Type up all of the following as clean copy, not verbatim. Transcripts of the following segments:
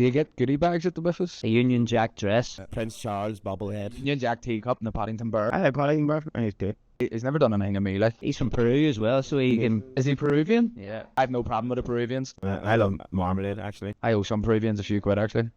Do you get goodie bags at the BIFAs? A Union Jack dress. Prince Charles bobblehead. Union Jack teacup and the Paddington Bear. I like Paddington Bear. I used to. He's never done anything to me, like. He's from Peru as well, so he can. Is he Peruvian? Yeah. I have no problem with the Peruvians. I love marmalade actually. I owe some Peruvians a few quid, actually.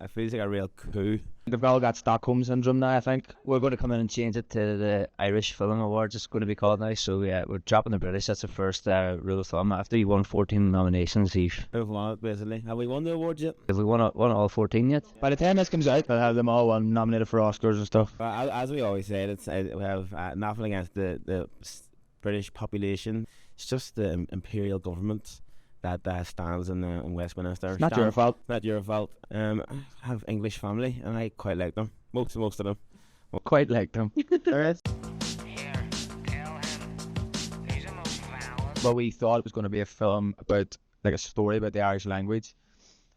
It feels like a real coup. They've all got Stockholm Syndrome now, I think. We're going to come in and change it to the Irish Film Awards. It's going to be called now. So yeah, we're dropping the British. That's the first rule of thumb. After you won 14 nominations, We've won it basically. Have we won the awards yet? have we won all 14 yet? By the time this comes out, they'll have them all nominated for Oscars and stuff. As we always say, we have nothing against the British population. It's just the imperial government that stands in Westminster. It's not your fault. Not your fault. I have English family and I quite like them. Most of them. Quite like them. There is. Well, we thought it was going to be a film about, like, a story about the Irish language,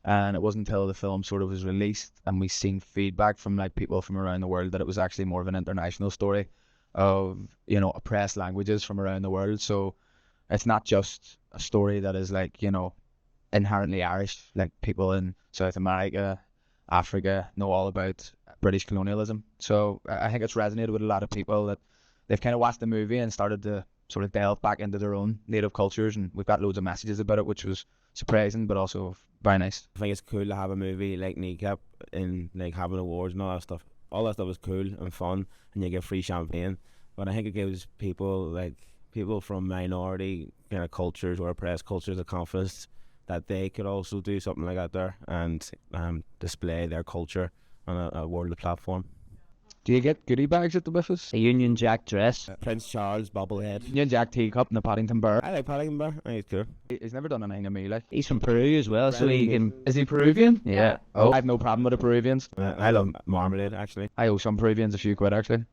and it wasn't until the film sort of was released and we seen feedback from, like, people from around the world that it was actually more of an international story of, you know, oppressed languages from around the world. So it's not just a story that is, like, you know, inherently Irish. Like, people in South America, Africa know all about British colonialism. So I think it's resonated with a lot of people that they've kind of watched the movie and started to sort of delve back into their own native cultures, and we've got loads of messages about it, which was surprising but also very nice. I think it's cool to have a movie like Kneecap and like having awards and all that stuff. All that stuff is cool and fun, and you get free champagne. But I think it gives people from minority kind of cultures or oppressed cultures the confidence that they could also do something like that there and display their culture on a world platform. Do you get goodie bags at the BIFAs? A Union Jack dress. Prince Charles bobblehead. Union Jack teacup and the Paddington Bear. I like Paddington Bear. I think it's cool. He's never done anything to me, like. He's from Peru as well, so he can. Is he Peruvian? Yeah. Oh, I have no problem with the Peruvians. I love marmalade actually. I owe some Peruvians a few quid, actually.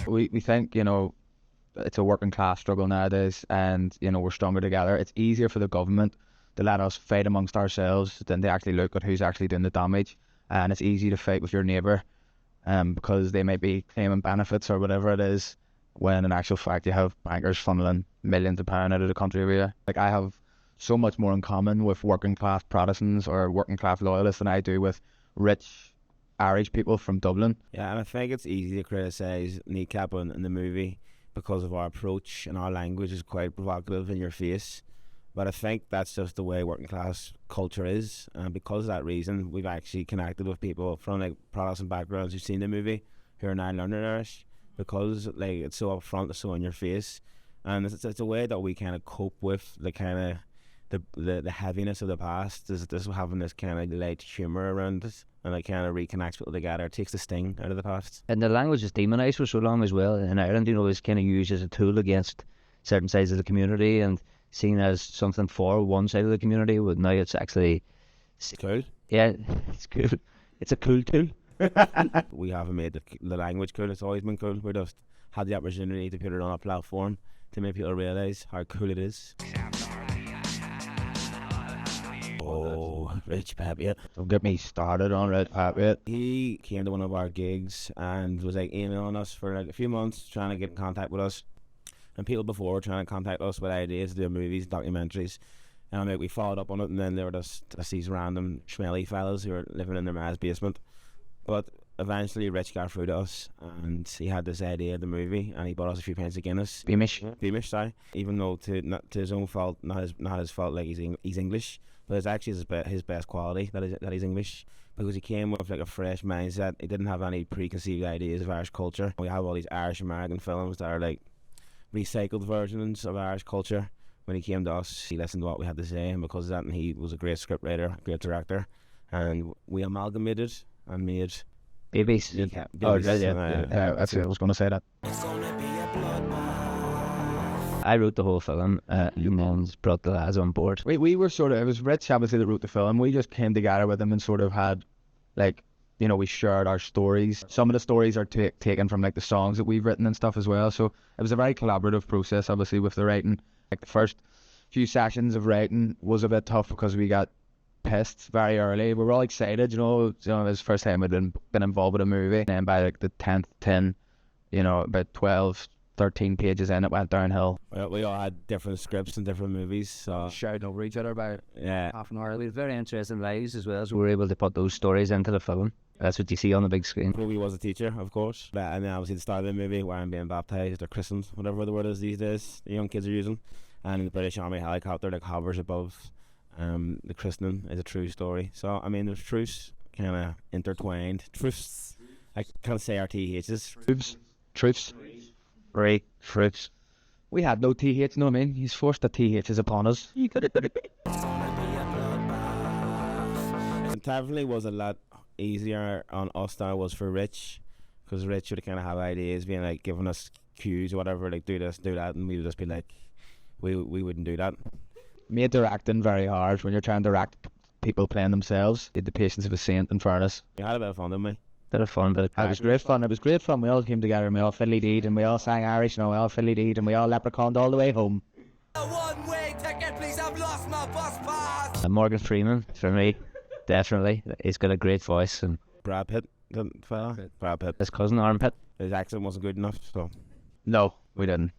We think, you know, it's a working class struggle nowadays, and, you know, we're stronger together. It's easier for the government to let us fight amongst ourselves than to actually look at who's actually doing the damage. And it's easy to fight with your neighbour because they might be claiming benefits or whatever it is, when in actual fact you have bankers funneling millions of pounds out of the country every year. Like, I have so much more in common with working class Protestants or working class loyalists than I do with rich Irish people from Dublin. Yeah, and I think it's easy to criticise Kneecap in the movie because of our approach and our language is quite provocative in your face. But I think that's just the way working class culture is, and because of that reason, we've actually connected with people from like Protestant backgrounds who've seen the movie who are now learning Irish because like it's so upfront, it's so in your face, and it's a way that we kind of cope with the kind of the heaviness of the past. Is this having this kind of light humour around it, and it kind of reconnects people together. It takes the sting out of the past. And the language is demonised for so long as well in Ireland. You know, it's kind of used as a tool against certain sides of the community and seen as something for one side of the community, but now it's actually cool. Yeah, it's cool. It's a cool tool. We haven't made the language cool. It's always been cool. We just had the opportunity to put it on a platform to make people realise how cool it is. Oh, Rich Papiet. Don't get me started on Rich Papiet. He came to one of our gigs and was like emailing us for like a few months, trying to get in contact with us. And people before were trying to contact us with ideas to do movies, documentaries. And like, we followed up on it, and then there were just these random schmelly fellas who were living in their man's basement. But eventually Rich got through to us, and he had this idea of the movie, and he bought us a few pints of Guinness. Beamish, sorry. Even though to his own fault, not his fault, like he's English, but it's actually his best quality that he's English, because he came with like a fresh mindset. He didn't have any preconceived ideas of Irish culture. We have all these Irish American films that are like recycled versions of Irish culture. When he came to us, he listened to what we had to say, and because of that, and he was a great scriptwriter, great director, and we amalgamated and made Babies. Kneecap. Oh, yeah. That's it. I was going to say that. I wrote the whole film. Lumon's brought the lads on board. We were sort of, it was Rich obviously that wrote the film. We just came together with him and sort of had, like, you know, we shared our stories. Some of the stories are taken from like the songs that we've written and stuff as well. So it was a very collaborative process, obviously, with the writing. Like, the first few sessions of writing was a bit tough because we got pissed very early. We were all excited, it was the first time we'd been involved with a movie. And then by like the 10th tin, about 12, 13 pages in, it went downhill. We all had different scripts and different movies, so Shouting over each other about half an hour. We had very interesting lives as well, so we were able to put those stories into the film. That's what you see on the big screen. Chloe was a teacher, of course. And then obviously the start of the movie where I'm being baptised or christened, whatever the word is these days, the young kids are using. And the British Army helicopter that hovers above the christening is a true story. So, I mean, there's truths kind of intertwined. Truths. I can't say our THs. Truths. Right, fruits. We had no TH, I mean? He's forced the THs upon us. It definitely was a lot easier on us than it was for Rich, because Rich would kind of have ideas, being like giving us cues or whatever, like do this, do that, and we would just be like, we wouldn't do that. Made directing very hard when you're trying to direct people playing themselves. You had the patience of a saint, in fairness. You had a bit of fun, didn't we? Bit of fun, but It was great fun. It was great fun. We all came together and we all fiddly-deed and we all sang Irish, we all fiddly-deed and we all leprechauned all the way home. A one-way ticket, please. I've lost my bus pass. And Morgan Freeman, for me, definitely. He's got a great voice. And Brad Pitt, Brad Pitt. his cousin Armpit. His accent wasn't good enough, so. No, we didn't.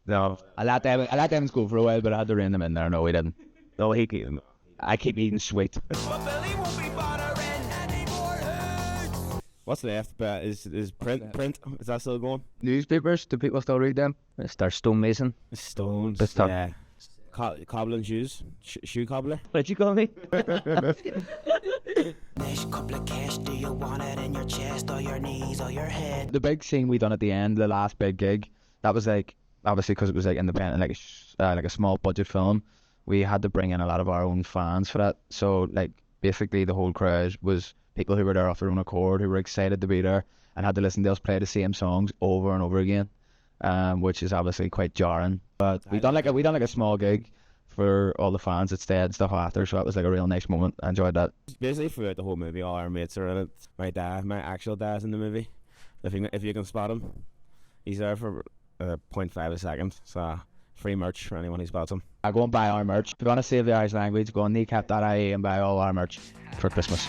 No. I let them go for a while, but I had to rein them in there. No, we didn't. No, I keep eating sweet. But Billy won't be bothering anymore. What's left? But is print? Is that still going? Newspapers, do people still read them? Mr. Stonemason. Stones. Let's talk. Yeah. Cobbling shoes. Shoe cobbler. What'd you call me? Next couple of cash, do you want it in your chest or your knees or your head? The big scene we done at the end, the last big gig, that was like, obviously because it was like independent, like a small budget film, we had to bring in a lot of our own fans for that. So like basically the whole crowd was people who were there off their own accord, who were excited to be there and had to listen to us play the same songs over and over again, which is obviously quite jarring. But we done like a small gig for all the fans that stayed and stuff after, so that was like a real nice moment. I enjoyed that. Basically throughout the whole movie, all our mates are in it. My actual dad's in the movie. If you can spot him, he's there for 0.5 a second. So free merch for anyone who spots him. Go and buy our merch. If you want to save the Irish language, go on kneecap.ie and buy all our merch for Christmas.